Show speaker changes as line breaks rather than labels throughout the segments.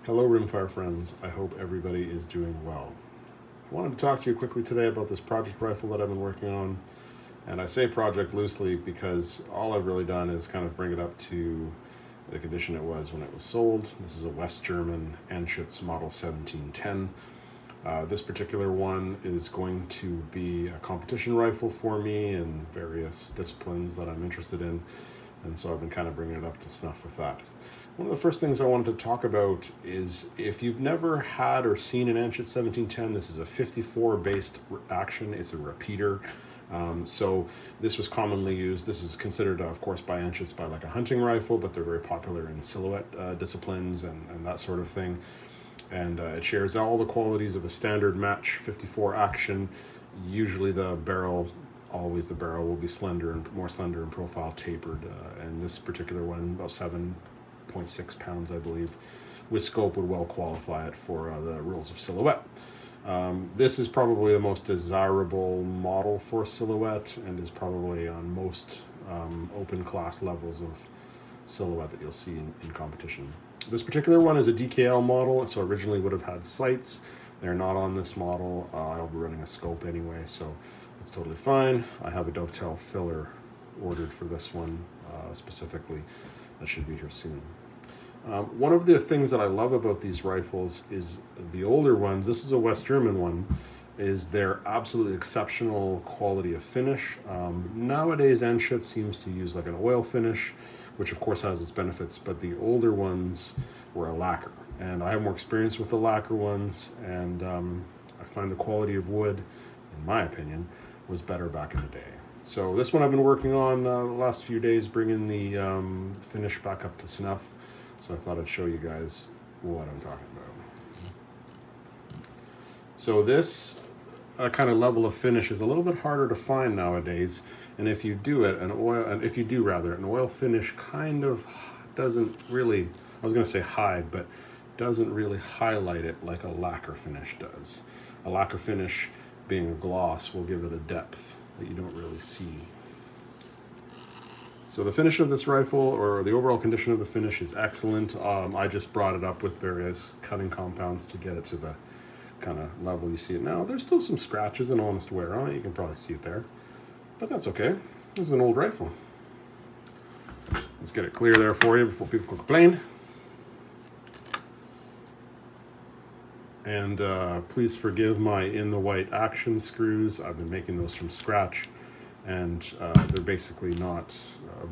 Hello rimfire friends, I hope everybody is doing well. I wanted to talk to you quickly today about this project rifle that I've been working on. And I say project loosely because all I've really done is kind of bring it up to the condition it was when it was sold. This is a West German Anschutz model 1710. This particular one is going to be a competition rifle for me in various disciplines that I'm interested in. And so I've been kind of bringing it up to snuff with that. One of the first things I wanted to talk about is if you've never had or seen an Anschutz 1710, this is a 54 based action. It's a repeater. So this was commonly used. This is considered, of course, by Anschutz by like a hunting rifle, but they're very popular in silhouette disciplines and that sort of thing. And it shares all the qualities of a standard match 54 action. Usually the barrel, always the barrel will be slender and more slender in profile, tapered. And this particular one, about 7.6 pounds, I believe, with scope would well qualify it for the rules of silhouette. This is probably the most desirable model for silhouette and is probably on most open class levels of silhouette that you'll see in competition. This particular one is a DKL model, so originally would have had sights. They're not on this model. I'll be running a scope anyway, so it's totally fine. I have a dovetail filler ordered for this one specifically. That should be here soon. One of the things that I love about these rifles is the older ones, this is a West German one, is their absolutely exceptional quality of finish. Nowadays, Anschutz seems to use like an oil finish, which of course has its benefits, but the older ones were a lacquer. And I have more experience with the lacquer ones, and I find the quality of wood, in my opinion, was better back in the day. So this one I've been working on the last few days, bringing the finish back up to snuff. So I thought I'd show you guys what I'm talking about. So this kind of level of finish is a little bit harder to find nowadays. And if you do it, an oil finish kind of doesn't really, I was going to say hide, but doesn't really highlight it like a lacquer finish does. A lacquer finish, being a gloss, will give it a depth that you don't really see. So the finish of this rifle, or the overall condition of the finish, is excellent. I just brought it up with various cutting compounds to get it to the kind of level you see it now. There's still some scratches and honest wear on it. You can probably see it there, but that's okay. This is an old rifle. Let's get it clear there for you before people complain. And please forgive my in the white action screws. I've been making those from scratch, and they're basically not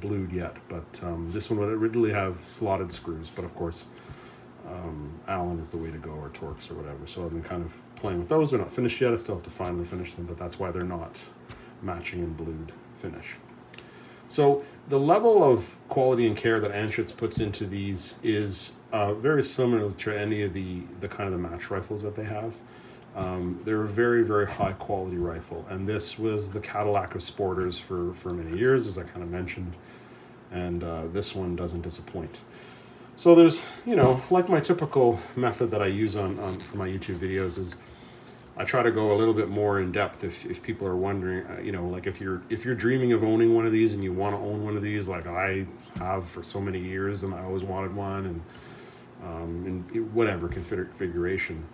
blued yet, but this one would originally have slotted screws, but of course Allen is the way to go, or Torx or whatever. So I've been kind of playing with those. They're not finished yet. I still have to finally finish them, but that's why they're not matching in blued finish. So the level of quality and care that Anschutz puts into these is very similar to any of the kind of the match rifles that they have. They're a very, very high quality rifle, and this was the Cadillac of sporters for many years, as I kind of mentioned, and this one doesn't disappoint. So there's, you know, like my typical method that I use for my YouTube videos is I try to go a little bit more in depth if people are wondering, you know, like if you're dreaming of owning one of these and you want to own one of these, like I have for so many years, and I always wanted one, and in whatever configuration.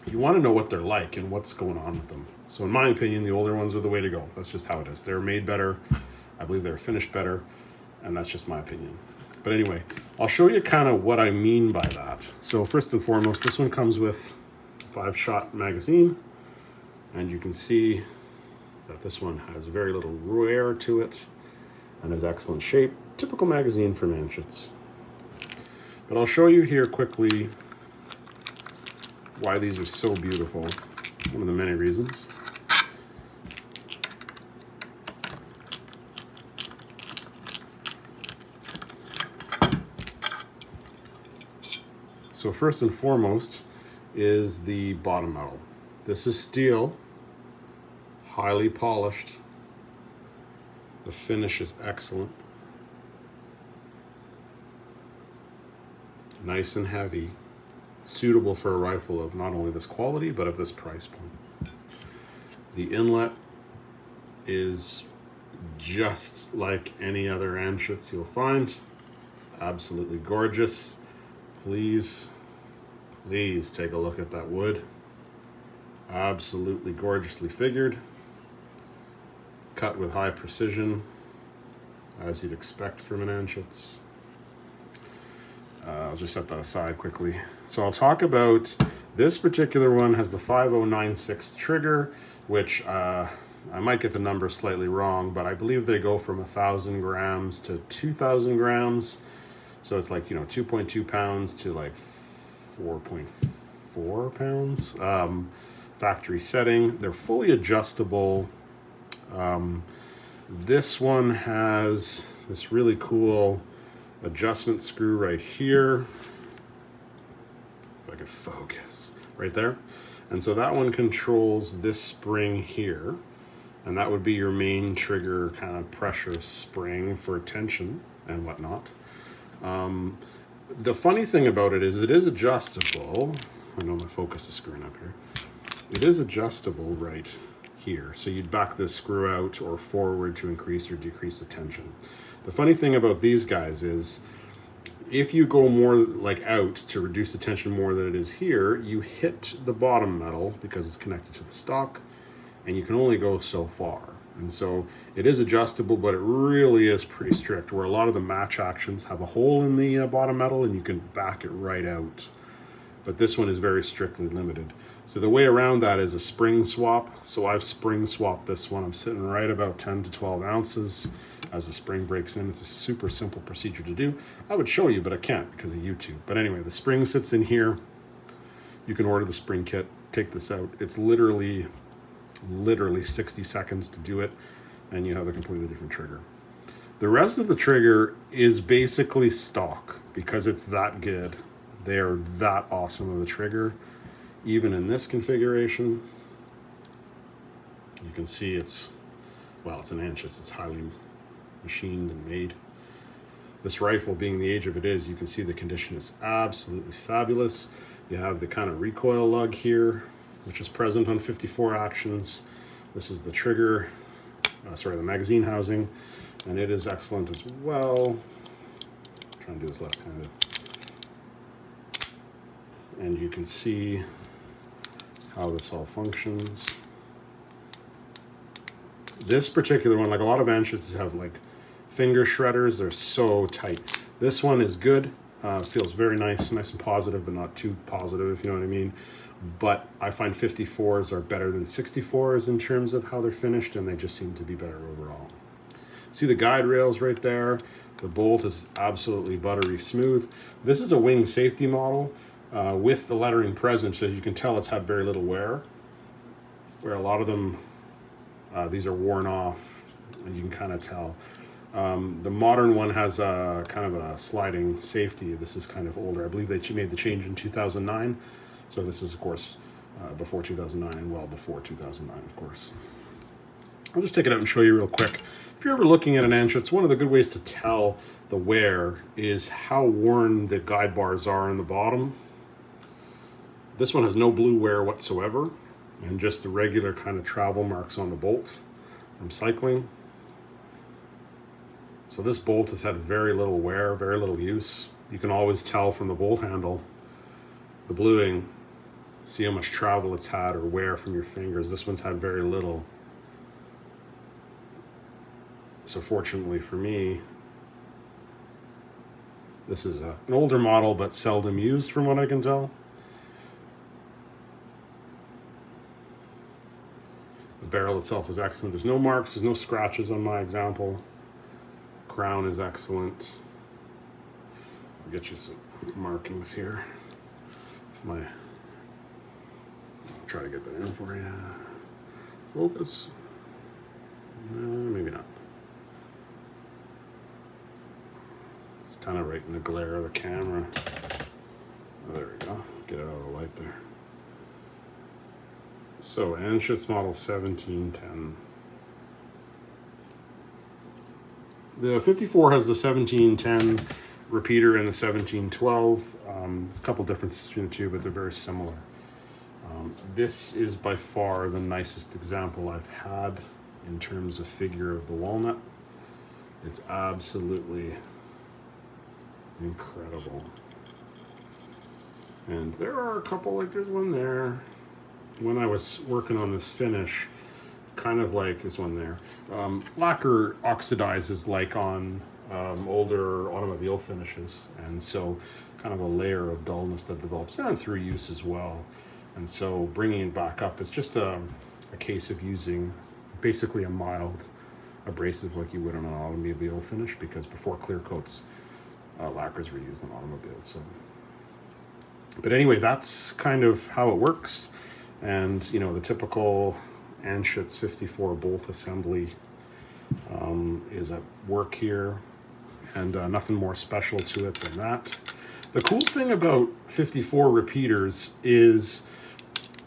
You want to know what they're like and what's going on with them. So in my opinion, the older ones are the way to go. That's just how it is. They're made better. I believe they're finished better, and that's just my opinion. But anyway, I'll show you kind of what I mean by that. So first and foremost, this one comes with a 5-shot magazine, and you can see that this one has very little wear to it and is excellent shape. Typical magazine from Anschutz. But I'll show you here quickly why these are so beautiful. One of the many reasons. So first and foremost is the bottom metal. This is steel, highly polished. The finish is excellent. Nice and heavy. Suitable for a rifle of not only this quality, but of this price point. The inlet is just like any other Anschutz you'll find. Absolutely gorgeous. Please Please take a look at that wood. Absolutely gorgeously figured. Cut with high precision, as you'd expect from an Anschutz. I'll just set that aside quickly. So I'll talk about this particular one. Has the 5096 trigger, which I might get the number slightly wrong, but I believe they go from 1,000 grams to 2,000 grams. So it's like, you know, 2.2 pounds to like 4.4 pounds. Factory setting. They're fully adjustable. This one has this really cool adjustment screw right here. If I could focus right there. And so that one controls this spring here, and that would be your main trigger kind of pressure spring for tension and whatnot. The funny thing about it is adjustable. I know my focus is screwing up here. It is adjustable right here. So you'd back this screw out or forward to increase or decrease the tension. The funny thing about these guys is if you go more like out to reduce the tension more than it is here, you hit the bottom metal because it's connected to the stock, and you can only go so far. And so it is adjustable, but it really is pretty strict, where a lot of the match actions have a hole in the bottom metal and you can back it right out. But this one is very strictly limited. So the way around that is a spring swap. So I've spring swapped this one. I'm sitting right about 10 to 12 ounces as the spring breaks in. It's a super simple procedure to do. I would show you, but I can't because of YouTube. But anyway, the spring sits in here. You can order the spring kit, take this out. It's literally 60 seconds to do it, and you have a completely different trigger. The rest of the trigger is basically stock because it's that good. They are that awesome of a trigger. Even in this configuration, you can see it's an Anschutz. It's highly machined and made. This rifle, being the age of it is, you can see the condition is absolutely fabulous. You have the kind of recoil lug here, which is present on 54 actions. This is the trigger, the magazine housing, and it is excellent as well. I'm trying to do this left-handed. And you can see how this all functions. This particular one, like a lot of Anschutzes have like finger shredders, they're so tight. This one is good, feels very nice and positive, but not too positive, if you know what I mean. But I find 54s are better than 64s in terms of how they're finished, and they just seem to be better overall. See the guide rails right there? The bolt is absolutely buttery smooth. This is a wing safety model with the lettering present, so you can tell it's had very little wear, where a lot of them, these are worn off, and you can kind of tell. The modern one has a kind of a sliding safety. This is kind of older. I believe they made the change in 2009. So this is, of course, before 2009 and well before 2009, of course. I'll just take it out and show you real quick. If you're ever looking at an Anschutz, one of the good ways to tell the wear is how worn the guide bars are in the bottom. This one has no blue wear whatsoever, and just the regular kind of travel marks on the bolt from cycling. So this bolt has had very little wear, very little use. You can always tell from the bolt handle, the bluing, see how much travel it's had or wear from your fingers. This one's had very little. So fortunately for me, this is an older model but seldom used from what I can tell. The barrel itself is excellent. There's no marks, there's no scratches on my example. Crown is excellent. I'll get you some markings here. I'll try to get that in for you. Focus. Maybe not. It's kind of right in the glare of the camera. Oh, there we go. Get it out of the light there. So, Anschutz model 1710. The 54 has the 1710 repeater and the 1712. There's a couple differences between the two, but they're very similar. This is by far the nicest example I've had in terms of figure of the walnut. It's absolutely incredible. And there are a couple, like there's one there. When I was working on this finish, kind of like this one there. Lacquer oxidizes like on older automobile finishes, and so kind of a layer of dullness that develops, and through use as well. And so bringing it back up, it's just a case of using basically a mild abrasive like you would on an automobile finish, because before clear coats, lacquers were used on automobiles. So, but anyway, that's kind of how it works. And you know, the typical Anschutz 54 bolt assembly is at work here, and nothing more special to it than that. The cool thing about 54 repeaters is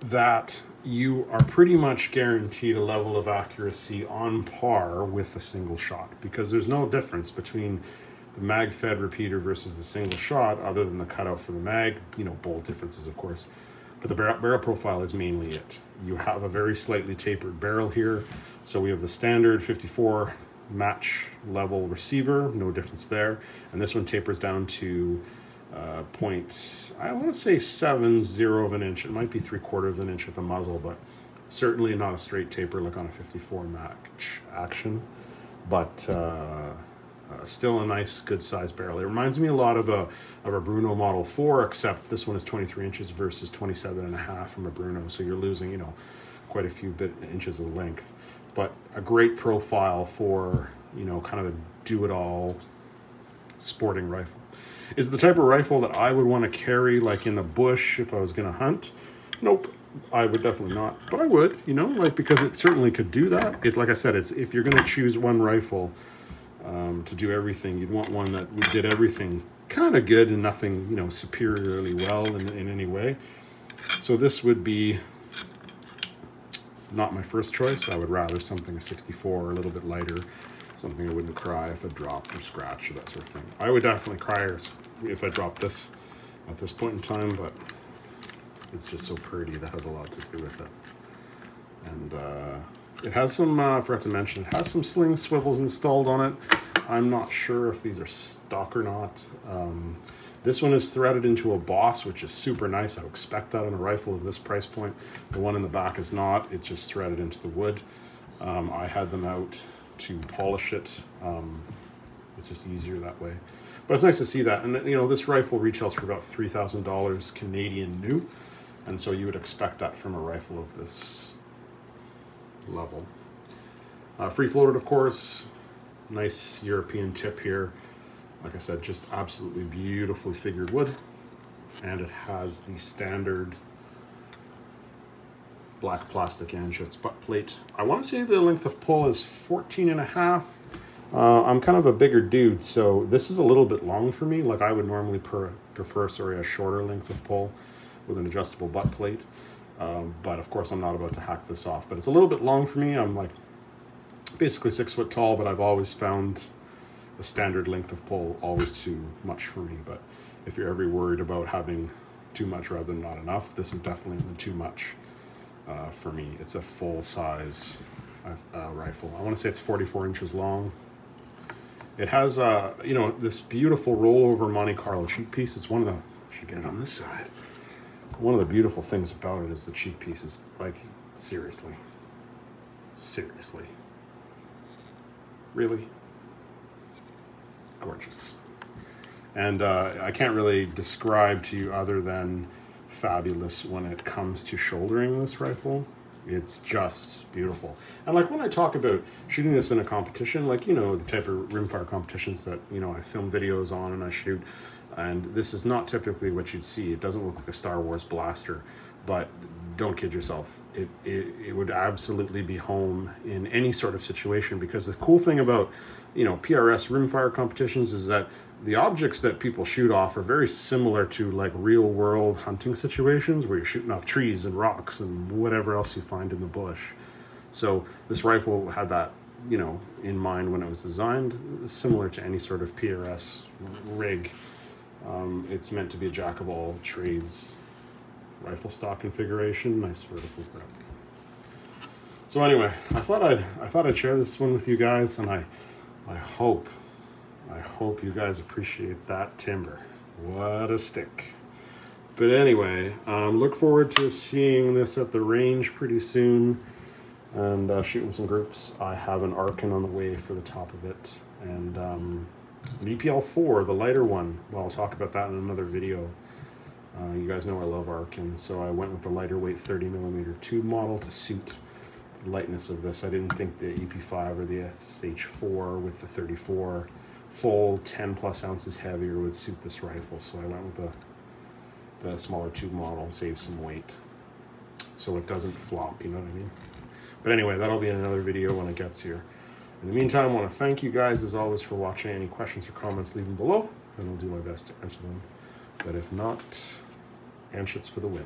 that you are pretty much guaranteed a level of accuracy on par with a single shot, because there's no difference between the mag-fed repeater versus the single shot other than the cutout for the mag, you know, bolt differences of course. But the barrel profile is mainly it. You have a very slightly tapered barrel here. So we have the standard 54 match level receiver, no difference there. And this one tapers down to I want to say 0.70 of an inch. It might be 3/4 of an inch at the muzzle, but certainly not a straight taper like on a 54 match action. But still a nice, good sized barrel. It reminds me a lot of a Bruno Model 4, except this one is 23 inches versus 27.5 from a Bruno. So you're losing, you know, quite a few inches of length. But a great profile for, you know, kind of a do-it-all sporting rifle. Is the type of rifle that I would want to carry like in the bush if I was going to hunt? Nope, I would definitely not. But I would, you know, like, because it certainly could do that. It's like I said, it's if you're going to choose one rifle to do everything, you'd want one that did everything kind of good and nothing, you know, superiorly well in any way. So this would be not my first choice. I would rather something a 64, a little bit lighter, something I wouldn't cry if it dropped or scratched or that sort of thing. I would definitely cry if I dropped this at this point in time, but it's just so pretty. That has a lot to do with it. And it has some, I forgot to mention, it has some sling swivels installed on it. I'm not sure if these are stock or not. This one is threaded into a boss, which is super nice. I would expect that on a rifle of this price point. The one in the back is not. It's just threaded into the wood. I had them out to polish it. It's just easier that way. But it's nice to see that. And you know, this rifle retails for about $3,000 Canadian new. And so you would expect that from a rifle of this level. Free floated, of course. Nice European tip here. Like I said, just absolutely beautifully figured wood. And it has the standard black plastic Anschutz butt plate. I want to say the length of pull is 14.5. I'm kind of a bigger dude, so this is a little bit long for me. Like I would normally prefer a shorter length of pull with an adjustable butt plate. But of course I'm not about to hack this off, but it's a little bit long for me. I'm like basically 6 foot tall, but I've always found the standard length of pull always too much for me. But if you're ever worried about having too much rather than not enough, this is definitely too much for me. It's a full size rifle. I want to say it's 44 inches long. It has you know, this beautiful rollover Monte Carlo cheek piece. It's one of the, I should get it on this side. One of the beautiful things about it is the cheek pieces. Like, seriously. Really? Gorgeous. And I can't really describe to you other than fabulous when it comes to shouldering this rifle. It's just beautiful. And like when I talk about shooting this in a competition, like, you know, the type of rimfire competitions that, you know, I film videos on and I shoot, and this is not typically what you'd see. It doesn't look like a Star Wars blaster, but don't kid yourself. It would absolutely be home in any sort of situation, because the cool thing about, you know, PRS rimfire competitions is that the objects that people shoot off are very similar to like real world hunting situations where you're shooting off trees and rocks and whatever else you find in the bush. So this rifle had that, you know, in mind when it was designed, similar to any sort of PRS rig. It's meant to be a jack of all trades rifle stock configuration. Nice vertical grip. So anyway, I thought I'd share this one with you guys, and I hope you guys appreciate that timber. What a stick. But anyway, look forward to seeing this at the range pretty soon and shooting some groups. I have an Arkin on the way for the top of it, and an EPL4, the lighter one. Well, I'll talk about that in another video. You guys know I love Arkin, so I went with the lighter weight 30mm tube model to suit the lightness of this. I didn't think the EP5 or the SH4 with the 34 full 10 plus ounces heavier would suit this rifle, so I went with the smaller tube model, save some weight so it doesn't flop, you know what I mean? But anyway, that'll be in another video when it gets here. In the meantime, I want to thank you guys as always for watching. Any questions or comments, leave them below and I'll do my best to answer them. But if not, Anschutz for the win.